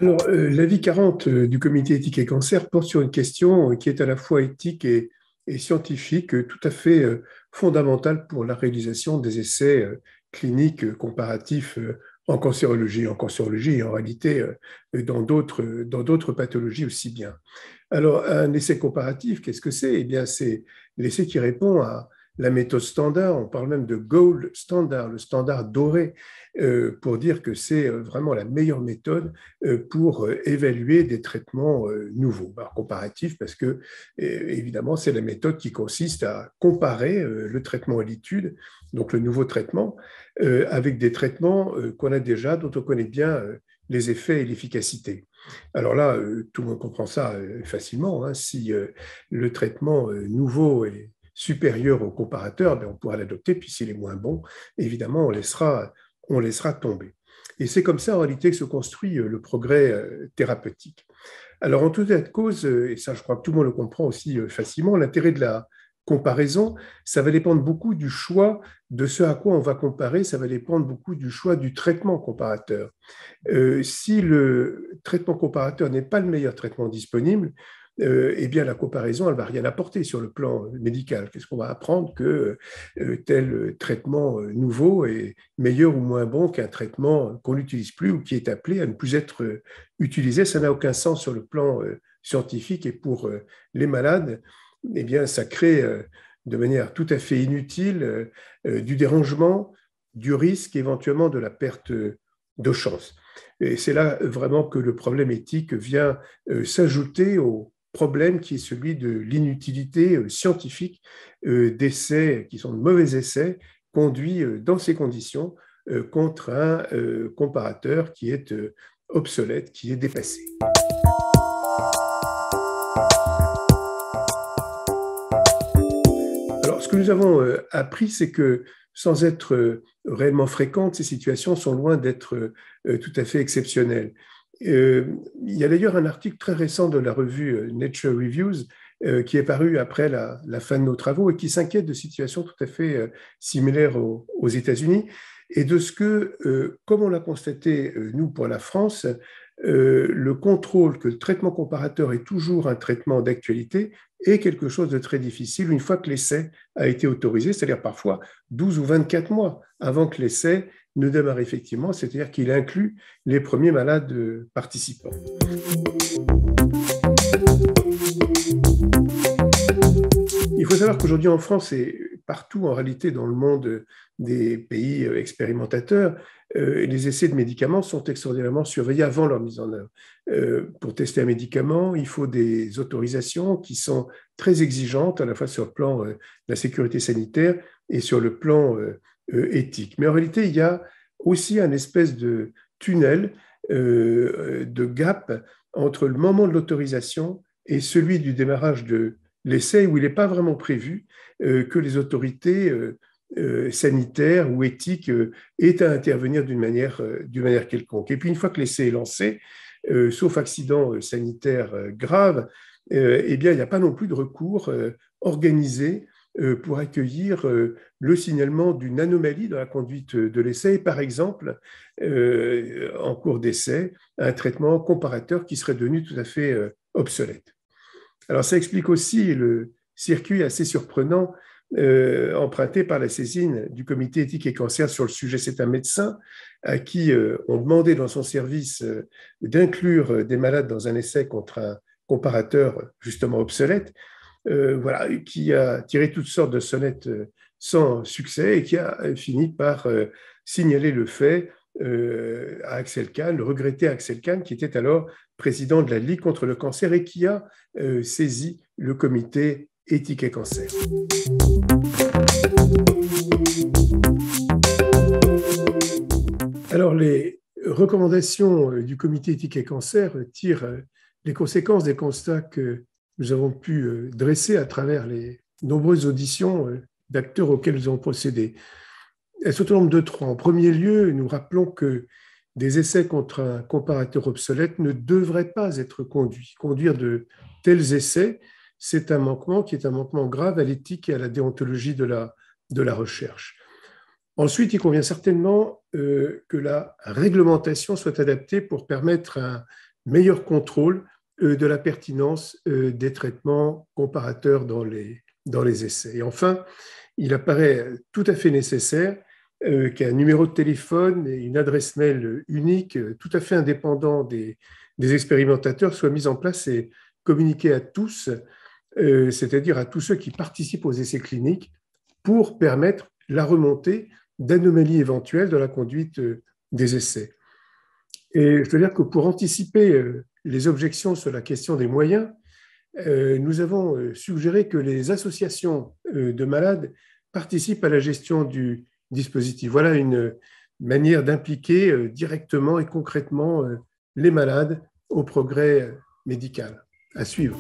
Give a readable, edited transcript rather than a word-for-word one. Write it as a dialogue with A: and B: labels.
A: Alors, l'avis 40 du comité éthique et cancer porte sur une question qui est à la fois éthique et scientifique, tout à fait fondamentale pour la réalisation des essais cliniques comparatifs en cancérologie. En cancérologie et en réalité dans d'autres pathologies aussi bien. Alors, un essai comparatif, qu'est-ce que c'est? Eh bien, c'est l'essai qui répond à la méthode standard, on parle même de gold standard, le standard doré, pour dire que c'est vraiment la meilleure méthode pour évaluer des traitements nouveaux. Alors, comparatif, parce que, évidemment, c'est la méthode qui consiste à comparer le traitement à l'étude, donc le nouveau traitement, avec des traitements qu'on a déjà, dont on connaît bien les effets et l'efficacité. Alors là, tout le monde comprend ça facilement, hein. Si le traitement nouveau est supérieur au comparateur, ben on pourra l'adopter, puis s'il est moins bon, évidemment, on laissera tomber. Et c'est comme ça, en réalité, que se construit le progrès thérapeutique. Alors, en tout état de cause, et ça, je crois que tout le monde le comprend aussi facilement, l'intérêt de la comparaison, ça va dépendre beaucoup du choix de ce à quoi on va comparer, ça va dépendre beaucoup du choix du traitement comparateur. Si le traitement comparateur n'est pas le meilleur traitement disponible, eh bien la comparaison, elle ne va rien apporter sur le plan médical. Qu'est-ce qu'on va apprendre que tel traitement nouveau est meilleur ou moins bon qu'un traitement qu'on n'utilise plus ou qui est appelé à ne plus être utilisé? Ça n'a aucun sens sur le plan scientifique et pour les malades, eh bien ça crée de manière tout à fait inutile du dérangement, du risque, éventuellement de la perte de chance. Et c'est là vraiment que le problème éthique vient s'ajouter au problème qui est celui de l'inutilité scientifique d'essais qui sont de mauvais essais conduits dans ces conditions contre un comparateur qui est obsolète, qui est dépassé. Alors, ce que nous avons appris, c'est que sans être réellement fréquentes, ces situations sont loin d'être tout à fait exceptionnelles. Il y a d'ailleurs un article très récent de la revue Nature Reviews qui est paru après la fin de nos travaux et qui s'inquiète de situations tout à fait similaires aux États-Unis et de ce que, comme on l'a constaté nous pour la France, le contrôle que le traitement comparateur est toujours un traitement d'actualité est quelque chose de très difficile une fois que l'essai a été autorisé, c'est-à-dire parfois 12 ou 24 mois avant que l'essai ne démarre effectivement, c'est-à-dire qu'il inclut les premiers malades participants. Il faut savoir qu'aujourd'hui en France et partout en réalité dans le monde des pays expérimentateurs, les essais de médicaments sont extraordinairement surveillés avant leur mise en œuvre. Pour tester un médicament, il faut des autorisations qui sont très exigeantes à la fois sur le plan de la sécurité sanitaire et sur le plan éthique. Mais en réalité, il y a aussi un espèce de tunnel, de gap entre le moment de l'autorisation et celui du démarrage de l'essai où il n'est pas vraiment prévu que les autorités sanitaires ou éthiques aient à intervenir d'une manière quelconque. Et puis une fois que l'essai est lancé, sauf accident sanitaire grave, eh bien, il n'y a pas non plus de recours organisé pour accueillir le signalement d'une anomalie dans la conduite de l'essai, et par exemple, en cours d'essai, un traitement comparateur qui serait devenu tout à fait obsolète. Alors, ça explique aussi le circuit assez surprenant emprunté par la saisine du comité éthique et cancer sur le sujet. C'est un médecin à qui on demandait dans son service d'inclure des malades dans un essai contre un comparateur justement obsolète, voilà, qui a tiré toutes sortes de sonnettes sans succès et qui a fini par signaler le fait à Axel Kahn, le regretté Axel Kahn, qui était alors président de la Ligue contre le cancer et qui a saisi le comité éthique et cancer. Alors, les recommandations du comité éthique et cancer tirent les conséquences des constats que nous avons pu dresser à travers les nombreuses auditions d'acteurs auxquels nous avons procédé. Elles sont au nombre de 3. En premier lieu, nous rappelons que des essais contre un comparateur obsolète ne devraient pas être conduits. Conduire de tels essais, c'est un manquement qui est un manquement grave à l'éthique et à la déontologie de la recherche. Ensuite, il convient certainement que la réglementation soit adaptée pour permettre un meilleur contrôle de la pertinence des traitements comparateurs dans les essais. Et enfin, il apparaît tout à fait nécessaire qu'un numéro de téléphone et une adresse mail unique, tout à fait indépendant des expérimentateurs, soient mis en place et communiqués à tous, c'est-à-dire à tous ceux qui participent aux essais cliniques, pour permettre la remontée d'anomalies éventuelles dans la conduite des essais. Et je veux dire que pour anticiper les objections sur la question des moyens, nous avons suggéré que les associations de malades participent à la gestion du dispositif. Voilà une manière d'impliquer directement et concrètement les malades au progrès médical. À suivre.